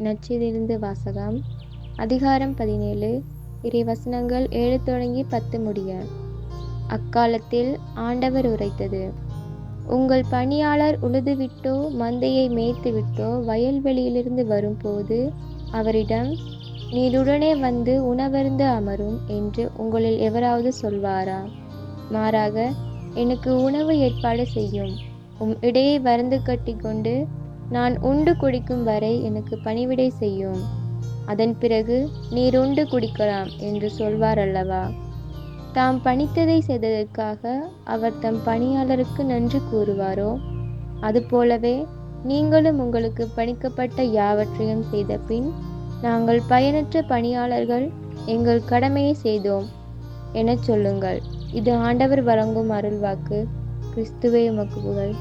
நற்செய்தியிலிருந்து வாசகம். அதிகாரம் 17, இறைவசனங்கள் 7 தொடங்கி 10 முடிய. அக்காலத்தில் ஆண்டவர் உரைத்தது: உங்கள் பணியாளர் உழுதுவிட்டோ மந்தையை மேய்த்துவிட்டோ வயல்வெளியிலிருந்து வரும்போது அவரிடம், நீர் உடனே வந்து உணவருந்த அமரும் என்று உங்களில் எவராவது சொல்வாரா? மாறாக, எனக்கு உணவு ஏற்பாடு செய்யும், உம் இடையை வருந்து கட்டி கொண்டு நான் உண்டு குடிக்கும் வரை எனக்கு பணிவிடை செய்யும், அதன் பிறகு நீர் உண்டு குடிக்கலாம் என்று சொல்வார் அல்லவா? தாம் பணித்ததை செய்ததற்காக அவர் தம் பணியாளருக்கு நன்றி கூறுவாரோ? அதுபோலவே நீங்களும் உங்களுக்கு பணிக்கப்பட்ட யாவற்றையும் செய்த பின், நாங்கள் பயனற்ற பணியாளர்கள், எங்கள் கடமையை செய்தோம் எனச் சொல்லுங்கள். இது ஆண்டவர் வழங்கும் அருள்வாக்கு. கிறிஸ்துவே உமக்கு புகழ்.